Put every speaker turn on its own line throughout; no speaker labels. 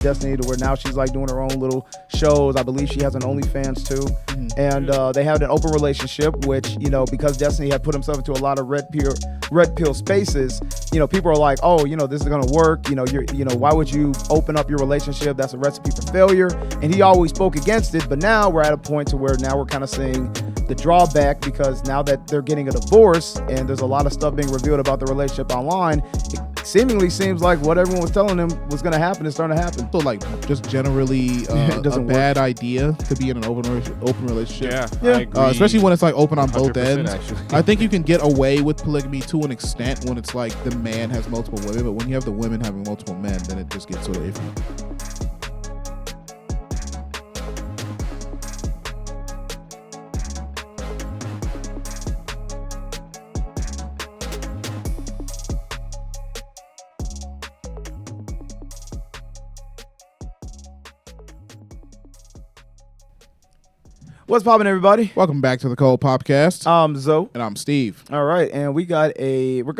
Destiny to where now she's like doing her own little shows. I believe she has an OnlyFans too. And they had an open relationship, which, because Destiny had put himself into a lot of red pill spaces, people are like, oh, this is going to work. Why would you open up your relationship? That's a recipe for failure. And he always spoke against it. But now we're at a point to where now we're kind of seeing the drawback, because now that they're getting a divorce and there's a lot of stuff being revealed about the relationship online, it seemingly seems like what everyone was telling him was going to happen is starting to happen.
So just generally a bad idea to be in an open relationship.
Yeah. I agree.
Especially when it's like open on both ends.
Actually.
I think you can get away with polygamy to an extent when it's like the man has multiple women, but when you have the women having multiple men, then it just gets sort of iffy.
What's poppin', everybody?
Welcome back to the Cold Popcast.
I'm Zoe.
And I'm Steve.
All right, and we're going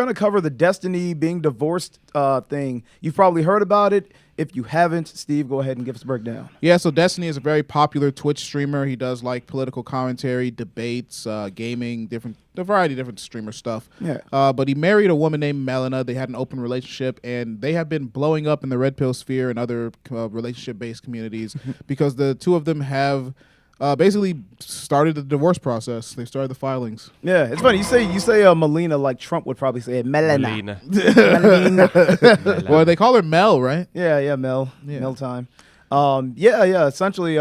to cover the Destiny being divorced thing. You've probably heard about it. If you haven't, Steve, go ahead and give us a breakdown.
Yeah, so Destiny is a very popular Twitch streamer. He does like political commentary, debates, gaming, a variety of different streamer stuff.
Yeah.
But he married a woman named Melina. They had an open relationship, and they have been blowing up in the red pill sphere and other relationship-based communities because the two of them have basically started the divorce process. They started the filings.
Yeah, it's funny. You say Melina like Trump would probably say it. Melina.
Well, they call her Mel, right?
Yeah, Mel. Yeah. Mel time. Essentially, he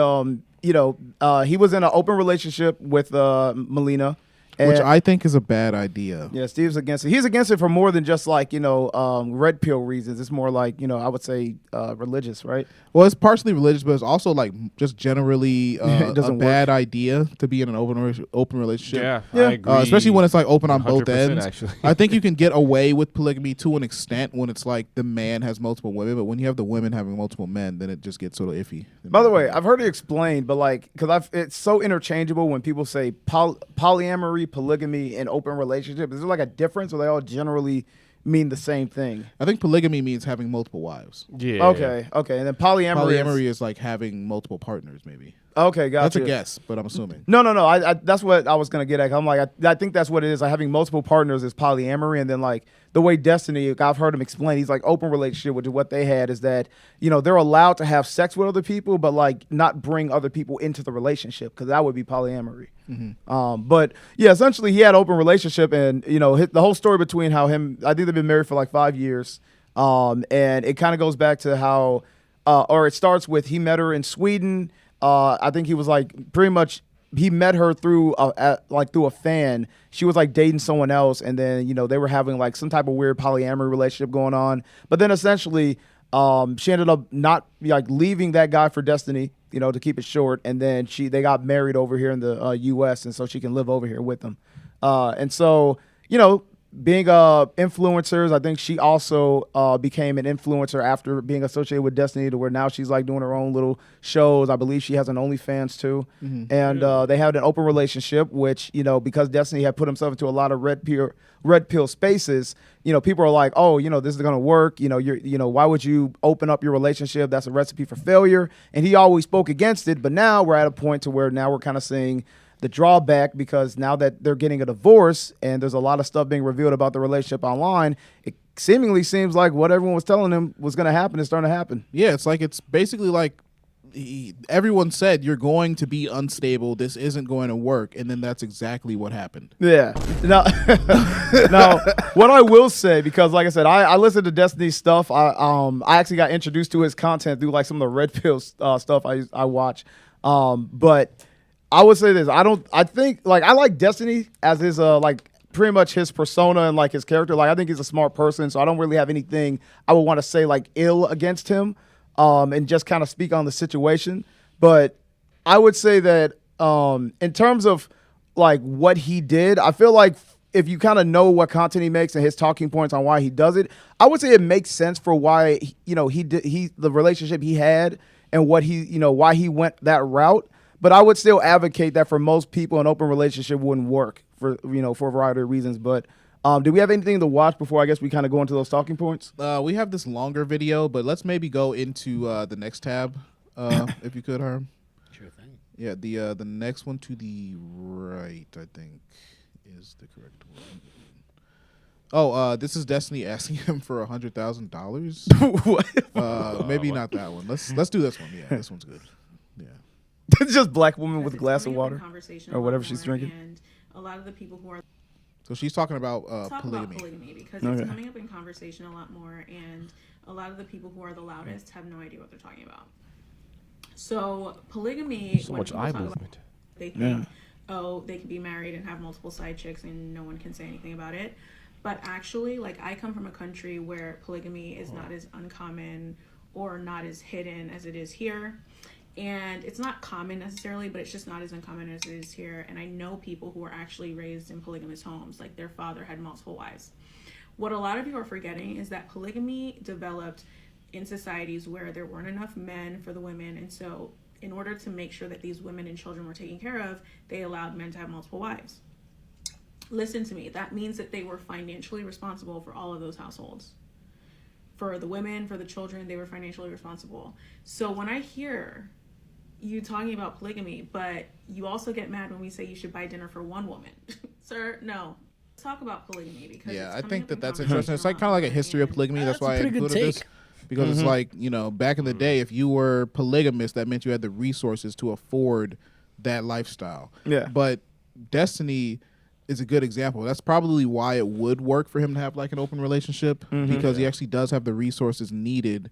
was in an open relationship with Melina.
Which I think is a bad idea.
Yeah, Steve's against it. He's against it for more than just like, red pill reasons. It's more like, I would say religious, right?
Well, it's partially religious, but it's also like just generally a bad idea to be in an open relationship.
Yeah. I agree.
Especially when it's like open on both ends.
Actually.
I think you can get away with polygamy to an extent when it's like the man has multiple women, but when you have the women having multiple men, then it just gets sort of iffy.
By the way, I've heard it explained, but like, because it's so interchangeable when people say polyamory, polygamy, and open relationship. Is there like a difference, or they all generally mean the same thing?
I think polygamy means having multiple wives.
Yeah.
Okay. And then polyamory
is like having multiple partners, maybe.
Okay, gotcha.
That's a guess, but I'm assuming.
No. I that's what I was gonna get at. I'm like, I think that's what it is. Like having multiple partners is polyamory, and then like the way Destiny, I've heard him explain, he's like open relationship, which is what they had is that they're allowed to have sex with other people, but like not bring other people into the relationship, because that would be polyamory. Mm-hmm. But yeah, essentially he had an open relationship, and the whole story between how I think they've been married for like 5 years, and it kind of goes back to how, or it starts with he met her in Sweden. I think he was like pretty much he met her through a fan. She was like dating someone else, and then they were having like some type of weird polyamory relationship going on. But then essentially, she ended up not like leaving that guy for Destiny, to keep it short. And then they got married over here in the U.S. and so she can live over here with them. And so being influencers, I think she also became an influencer after being associated with Destiny, to where now she's like doing her own little shows. I believe she has an OnlyFans too. Mm-hmm. And they had an open relationship, which, because Destiny had put himself into a lot of red pill spaces, people are like, oh, this is going to work. Why would you open up your relationship? That's a recipe for failure. And he always spoke against it. But now we're at a point to where now we're kind of seeing the drawback, because now that they're getting a divorce and there's a lot of stuff being revealed about the relationship online, it seemingly seems like what everyone was telling him was going to happen is starting to happen.
Yeah, it's basically like everyone said, you're going to be unstable, this isn't going to work, and then that's exactly what happened.
Yeah. Now, what I will say, because like I said, I listen to Destiny's stuff. I actually got introduced to his content through like some of the red pill stuff I watch. But I would say this. I think like I like Destiny as his like pretty much his persona and like his character. Like I think he's a smart person, so I don't really have anything I would want to say like ill against him, and just kind of speak on the situation. But I would say that in terms of like what he did, I feel like if you kind of know what content he makes and his talking points on why he does it, I would say it makes sense for why the relationship he had and what why he went that route. But I would still advocate that for most people, an open relationship wouldn't work for a variety of reasons. But Do we have anything to watch before I guess we kind of go into those talking points?
We have this longer video, but let's maybe go into the next tab, if you could, Herm.
Sure thing.
Yeah, the next one to the right, I think, is the correct one. Oh, this is Destiny asking him for $100,000. Maybe not that one. Let's do this one. Yeah, this one's good. Yeah.
It's just black woman with a glass of water
Conversation
or
a lot
whatever she's
more,
drinking.
And a lot of the people who are
So she's talking about
talk
polygamy.
about polygamy because
Okay.
it's coming up in conversation a lot more, and a lot of the people who are the loudest have no idea what they're talking about. So polygamy,
So
when
much
people
eye
talk about
movement.
it, they think, oh, they could be married and have multiple side chicks and no one can say anything about it. But actually, like, I come from a country where polygamy is not as uncommon or not as hidden as it is here. And it's not common necessarily, but it's just not as uncommon as it is here. And I know people who are actually raised in polygamous homes, like their father had multiple wives. What a lot of you are forgetting is that polygamy developed in societies where there weren't enough men for the women. And so in order to make sure that these women and children were taken care of, they allowed men to have multiple wives. Listen to me. That means that they were financially responsible for all of those households. For the women, for the children, they were financially responsible. So when I hear you talking about polygamy, but you also get mad when we say you should buy dinner for one woman. Sir, no. Let's talk about polygamy because
Yeah,
it's
I
coming
think
up in
that's
conversation
interesting. It's
a
like
lot
kind of like a
more,
history of
and
polygamy. That's
That's a
why I
pretty good
included this.
take.
Because it's like, back in the day, if you were polygamous, that meant you had the resources to afford that lifestyle.
Yeah.
But Destiny is a good example. That's probably why it would work for him to have like an open relationship, because he actually does have the resources needed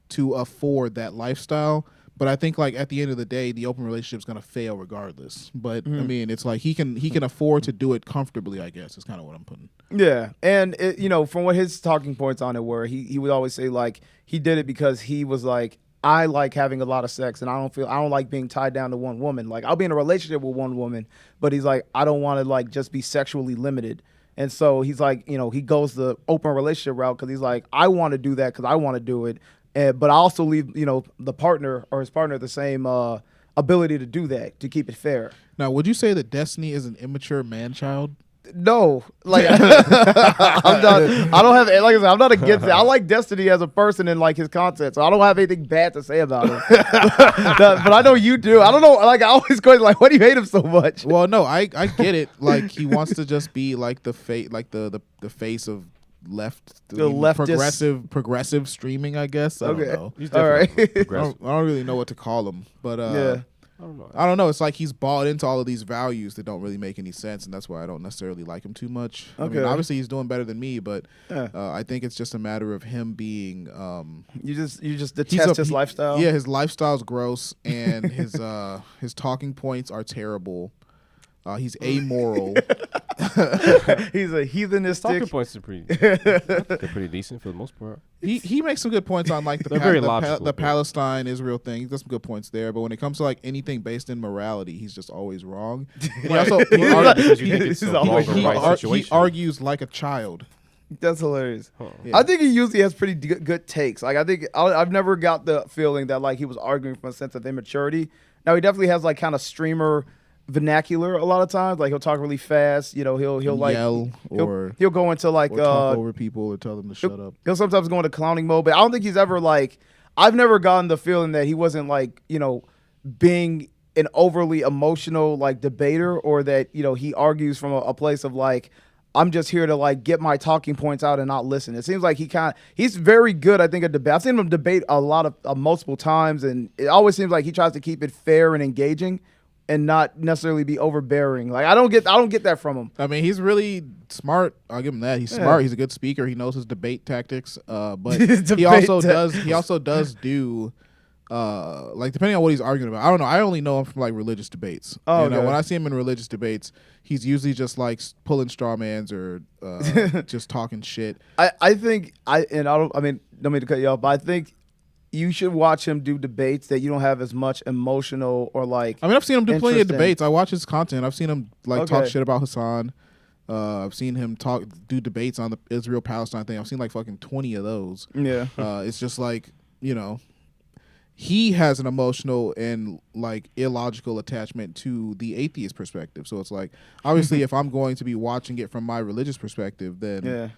to afford that lifestyle. But I think like at the end of the day, the open relationship is going to fail regardless. But I mean, it's like he can afford to do it comfortably, I guess, is kind of what I'm putting.
Yeah, and from what his talking points on it were, he would always say like he did it because he was like, I like having a lot of sex and I don't like being tied down to one woman. Like I'll be in a relationship with one woman, but he's like, I don't want to like just be sexually limited. And so he's like, he goes the open relationship route because he's like, I want to do that because I want to do it. But I also leave, the partner or his partner the same ability to do that, to keep it fair.
Now, would you say that Destiny is an immature man-child?
No, like I'm not. I don't have, like I said, I'm not against it. I like Destiny as a person and like his content, so I don't have anything bad to say about him. But I know you do. I don't know. Like I always go like, why do you hate him so much?
Well, no, I get it. Like he wants to just be like the face of
leftist
progressive streaming, I guess. I don't know.
He's
All right.
definitely
I
progressive.
don't really know what to call him, but
Yeah.
I don't know. It's like he's bought into all of these values that don't really make any sense, and that's why I don't necessarily like him too much. I mean,
Okay.
obviously he's doing better than me, but
Yeah.
I think it's just a matter of him being.
You just detest his lifestyle.
Yeah, his lifestyle's gross, and his talking points are terrible. He's amoral.
He's a heathenistic.
Talking points are they're pretty decent for the most part.
He makes some good points on like
They're very logical,
the
but-
Palestine Israel thing. He's got some good points there, but when it comes to like anything based in morality, he's just always wrong. And he also
Because you think it's
He's
a wrong or
always
right
wrong.
he
situation.
argues like a child.
That's hilarious.
Huh.
Yeah.
I think he usually has pretty good takes. Like I've never got the feeling that like he was arguing from a sense of immaturity. Now he definitely has like kind of streamer vernacular a lot of times. Like he'll talk really fast. He'll like
yell or
he'll go into like
talk over people or tell them to shut up.
He'll sometimes go into clowning mode, but I don't think he's ever like. I've never gotten the feeling that he wasn't like being an overly emotional like debater, or that he argues from a place of like, I'm just here to like get my talking points out and not listen. It seems like he's very good, I think, at debate. I've seen him debate a lot of multiple times, and it always seems like he tries to keep it fair and engaging and not necessarily be overbearing. Like I don't get that from him.
I mean, he's really smart. I'll give him that. He's smart. He's a good speaker. He knows his debate tactics. But he also does do like depending on what he's arguing about. I don't know. I only know him from like religious debates.
Oh,
when
okay.
I see him in religious debates, he's usually just like pulling straw mans or just talking shit.
I think don't mean to cut you off, but I think you should watch him do debates that you don't have as much emotional or like.
I mean, I've seen him do plenty of
interesting.
debates. I watch his content. I've seen him like talk
Okay.
shit about Hassan. I've seen him do debates on the Israel-Palestine thing. I've seen like fucking 20 of those.
Yeah.
It's just like, he has an emotional and like illogical attachment to the atheist perspective. So it's like, obviously, if I'm going to be watching it from my religious perspective, then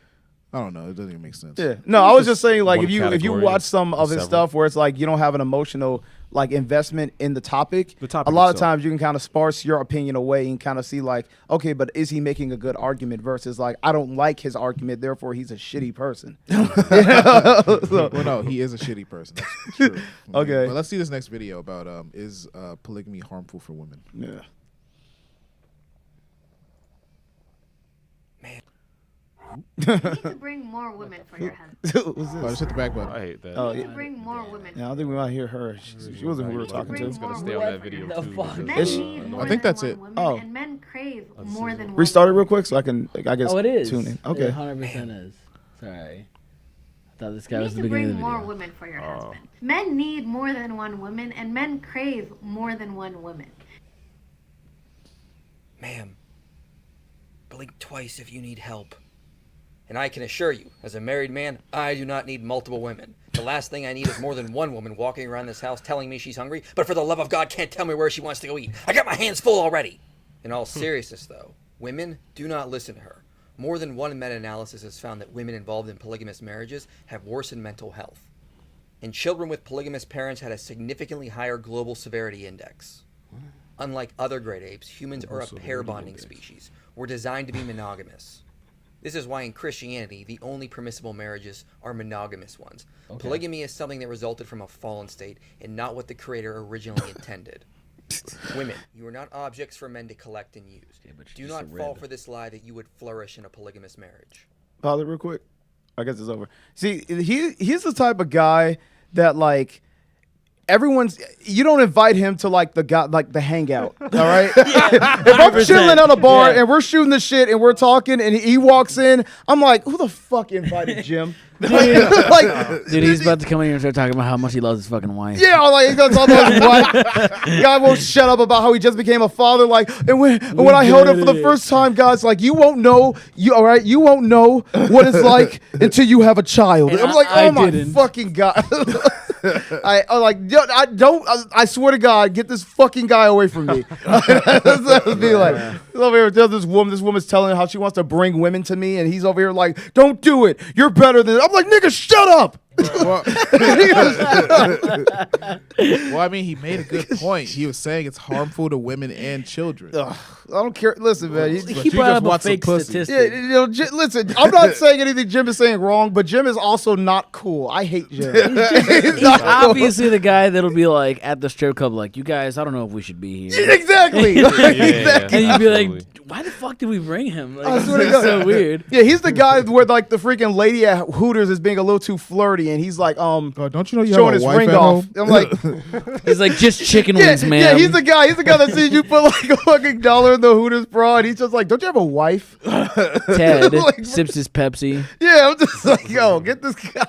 I don't know. It doesn't even make sense.
Yeah. No, I was just saying, like,
one
if you
category
watch
of
some of his
several.
stuff where it's like you don't have an emotional like investment in the topic
The topic
a lot of
itself.
times you can kind of sparse your opinion away and kind of see like, okay, but is he making a good argument versus like, I don't like his argument, therefore he's a shitty person. So-
Well, no, he is a shitty person. That's true.
Okay.
But let's see this next video about is polygamy harmful for women?
yeah.
You need to bring more women for your husband.
What's
Oh,
this?
just hit the back button.
I hate that.
Oh,
You need
yeah.
to bring more women.
Yeah, I don't think we might hear her. She wasn't who we were talking
bring
to.
more
Gonna stay on that video
The
too.
fuck?
because,
Men
Is she-
need more
I think
than
that's
one
it.
woman,
Oh.
and men crave more than one.
Restart it
woman.
real quick so I guess
Oh, it is.
tune in. Okay.
It 100% is. Sorry. I thought this guy
You
was
need
the
to
beginning
bring
of the
more
video.
women for your husband. Men need more than one woman, and men crave more than one woman.
Ma'am, blink twice if you need help. And I can assure you, as a married man, I do not need multiple women. The last thing I need is more than one woman walking around this house telling me she's hungry, but for the love of God can't tell me where she wants to go eat. I got my hands full already. In all seriousness, though, women do not listen to her. More than one meta-analysis has found that women involved in polygamous marriages have worsened mental health. And children with polygamous parents had a significantly higher global severity index. Unlike other great apes, humans are a pair bonding species. We're designed to be monogamous. This is why in Christianity, the only permissible marriages are monogamous ones. Polygamy is something that resulted from a fallen state and not what the Creator originally intended. Women, you are not objects for men to collect and use.
but
Do
you
not
just
fall
read.
for this lie that you would flourish in a polygamous marriage.
Pause it real quick. I guess it's over. See, he's the type of guy that like you don't invite him to like the hangout. All right. If I'm
100%.
chilling at a bar
Yeah.
and we're shooting the shit and we're talking and he walks in, I'm like, who the fuck invited Jim? Like,
Dude, he's about to come in here and start talking about how much he loves his fucking wife.
yeah, like he's gonna talk about his wife. Guy won't shut up about how he just became a father. Like, and when I held her for the first time, guys, like you won't know. You won't know what it's like until you have a child.
And
I'm like,
I
oh my
didn't.
fucking god. I'm like, yo, I swear to God, get this fucking guy away from me. That's be like, he's over here tells this woman's telling him how she wants to bring women to me, and he's over here like, don't do it. You're better than. I'm like, nigga, shut up.
Well, well, I mean, he made a good point. He was saying it's harmful to women and children.
Ugh, I don't care. Listen, man.
But
He
you
brought
just
up a
want some
fake
pussy.
statistic.
Yeah, listen, I'm not saying anything Jim is saying wrong, but Jim is also not cool. I hate Jim.
He's obviously the guy that'll be like at the strip club, like, you guys, I don't know if we should be here.
Exactly.
And you'd be like,
absolutely.
why the fuck did we bring him? Like,
I swear to
it's
God.
so weird.
Yeah, he's the guy where like the freaking lady at Hooters is being a little too flirty, and he's like,
Oh, don't you know you
showing
have
his
a wife
ring
at
off.
home?
I'm like,
He's like, just chicken
yeah,
wings, man.
yeah, he's the guy that sees you put like a fucking dollar in the Hooters bra, and he's just like, don't you have a wife?
Ted
Like,
sips his Pepsi.
Yeah, I'm just like, yo, get this guy.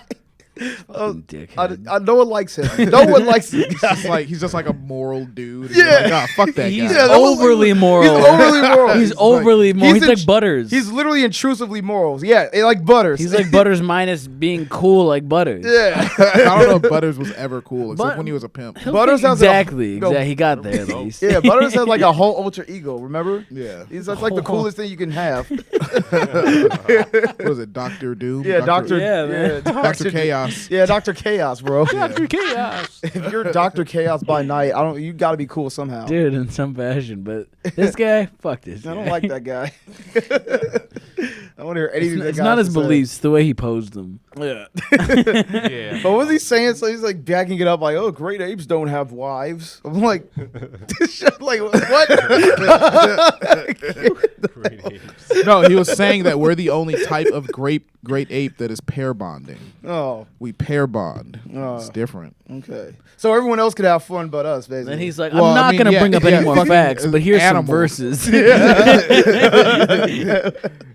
Fucking dickhead.
No one likes him. No one likes this guy.
He's just like a moral dude.
Yeah.
You're like, ah, fuck that
He's
guy.
Yeah, that was like-
overly moral.
He's overly moral.
He's overly moral. He's
in-
like Butters.
He's literally intrusively moral. Yeah, like Butters.
He's like Butters minus being cool like Butters.
yeah.
I don't know if Butters was ever cool, except
But-
when he was a pimp.
Butters has a-
exactly.
no.
Exactly. He got there at least.
Yeah, Butters has like a whole alter ego. Remember?
Yeah.
He's that's like the coolest thing you can have.
What was it, Dr. Doom?
Yeah, Doctor.
Yeah, man.
Dr. Chaos.
Yeah, Dr. Chaos, bro.
Dr. Chaos.
If you're Dr. Chaos by night, you got to be cool somehow.
Dude, in some fashion. But this guy, fuck this
I
guy.
don't like that guy. I want to hear anything.
It's not his beliefs, the way he posed them.
Yeah.
Yeah.
But what was he saying? So he's like backing it up, like, "Oh, great apes don't have wives." I'm like, like what?
Great apes.
No, he was saying that we're the only type of great ape that is pair bonding.
Oh,
We pair bond.
Oh.
It's different.
okay. So everyone else could have fun but us, basically.
And he's like,
Well,
I'm
I
not
mean,
going to
yeah,
bring up
yeah,
any more
fucking
facts, but here's
animals.
some verses.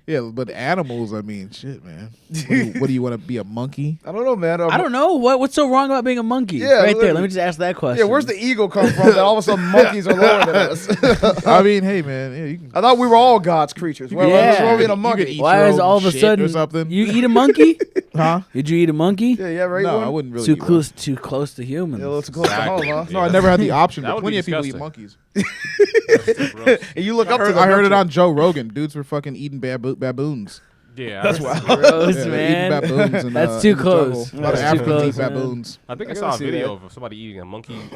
Yeah, but animals, I mean, shit, man. What do you want to be, a monkey?
I don't know, man.
I don't know what's so wrong about being a monkey.
Yeah,
right there.
literally.
Let me just ask that question.
Yeah, where's the ego come from that all of a sudden monkeys are lower than us?
I mean, hey, man. Yeah, you can.
I thought we were all God's creatures. What's
Yeah.
wrong with being a
You could
monkey?
eat
Why
your
is
own
all of a
shit
sudden
or something?
you eat a monkey?
Huh?
Did you eat a monkey?
Yeah, right.
No,
one?
I wouldn't really.
Too
eat one.
close to humans.
Yeah, a little too close to home, huh?
No, I never had the option.
That
But
would
plenty
be
of people eat
disgusting.
monkeys.
And you look up to them.
I heard
don't
it
you?
on Joe Rogan. Dudes were fucking eating baboons.
Yeah,
That's
I-
wild.
Gross,
Yeah, they're
man.
eating baboons in,
That's
in
too
the
close.
jungle. A lot of
That's too
Africans eat
close, man.
baboons.
I think I
I
saw
gotta
a
see
video
that.
of somebody eating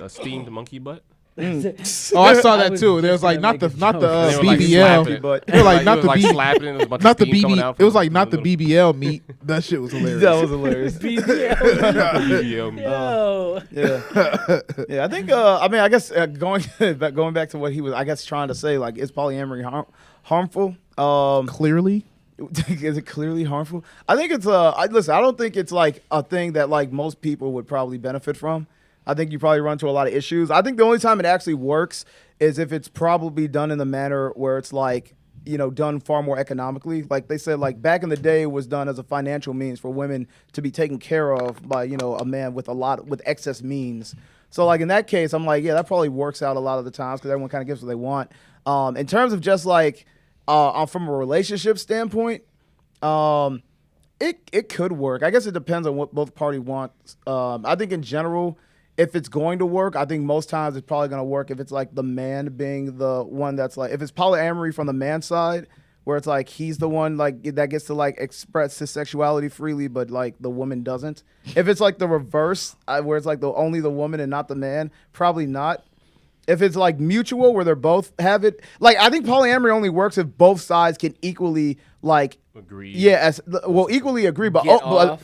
a steamed monkey butt.
Oh, I saw that too. There was like not the
They were like
BBL.
slapping it.
But
They're like,
It
not
was
the
like
B-
slapping it. There was a bunch
Not
of
the
steam coming out
BB. It was
from
like not the
little
BBL meat. That shit was hilarious.
that was hilarious.
BBL meat.
Yo.
Yeah, yeah. I think. I mean, I guess going back to what he was, I guess, trying to say, like, is polyamory harmful?
Clearly,
Is it clearly harmful? I think it's listen, I don't think it's like a thing that like most people would probably benefit from. I think you probably run into a lot of issues. I think the only time it actually works is if it's probably done in the manner where it's like, you know, done far more economically. Like they said, like back in the day, it was done as a financial means for women to be taken care of by, you know, a man with with excess means. So like in that case, I'm like, yeah, that probably works out a lot of the times because everyone kind of gets what they want. In terms of just like from a relationship standpoint, it could work. I guess it depends on what both parties want. I think in general, if it's going to work, I think most times it's probably going to work if it's like the man being the one that's like, if it's polyamory from the man's side, where it's like he's the one like that gets to like express his sexuality freely, but like the woman doesn't. If it's like the reverse, where it's like only the woman and not the man, probably not. If it's like mutual, where they're both have it, like I think polyamory only works if both sides can equally like
Agreed.
yeah, equally agree, but
Get off.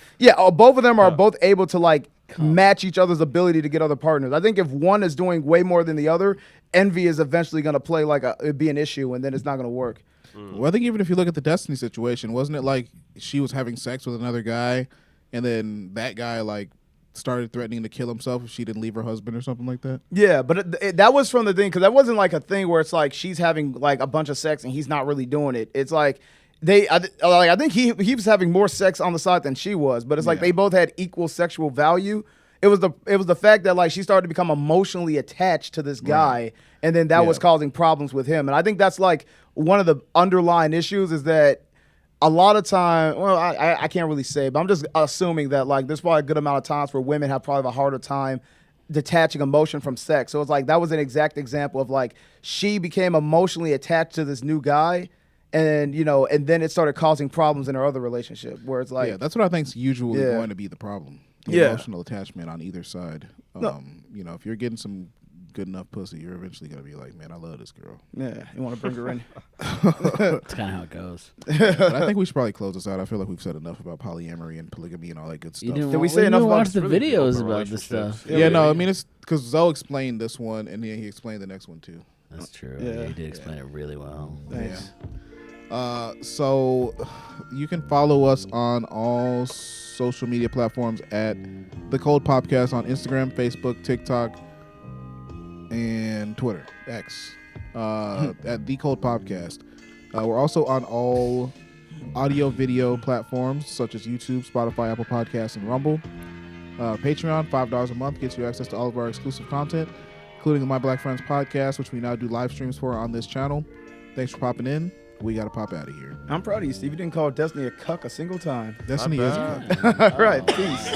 both of them are both able to like match each other's ability to get other partners. I think if one is doing way more than the other, envy is eventually going to play like it'd be an issue, and then it's not going to work.
well, I think even if you look at the Destiny situation, wasn't it like she was having sex with another guy, and then that guy like started threatening to kill himself if she didn't leave her husband or something like that?
Yeah, but that was from the thing because that wasn't like a thing where it's like she's having like a bunch of sex and he's not really doing it. It's like I think he was having more sex on the side than she was, but it's like they both had equal sexual value. It was the fact that like she started to become emotionally attached to this guy, and then that was causing problems with him. And I think that's like one of the underlying issues is that a lot of time, well, I can't really say, but I'm just assuming that like there's probably a good amount of times where women have probably a harder time detaching emotion from sex. So it's like that was an exact example of like she became emotionally attached to this new guy, and you know, and then it started causing problems in her other relationship where it's like
Yeah, that's what I think's usually
Yeah.
going to be the problem. The
Yeah.
emotional attachment on either side. You know, if you're getting some good enough pussy, you're eventually going to be like, man, I love this girl.
yeah, you want to bring her in.
That's kind of how it goes.
But I think we should probably close this out. I feel like we've said enough about polyamory and polygamy and all that good
You
stuff.
didn't
Did we
wa-
say
you
enough
didn't
about
watch the
really
videos
open
about this stuff?
relationships?
Yeah, no, I mean, it's because Zoe explained this one, and then he explained the next one, too.
That's true.
Yeah.
Yeah, you did explain it really well.
Thanks.
So you can follow us on all social media platforms at The Cold Popcast on Instagram, Facebook, TikTok, and Twitter, X, at The Cold Popcast. We're also on all audio video platforms such as YouTube, Spotify, Apple Podcasts, and Rumble. Patreon, $5 a month gets you access to all of our exclusive content, including the My Black Friends podcast, which we now do live streams for on this channel. Thanks for popping in. We got to pop out of here.
I'm proud of you, Steve. You didn't call Destiny a cuck a single time.
Destiny is.
bad.
All right, peace.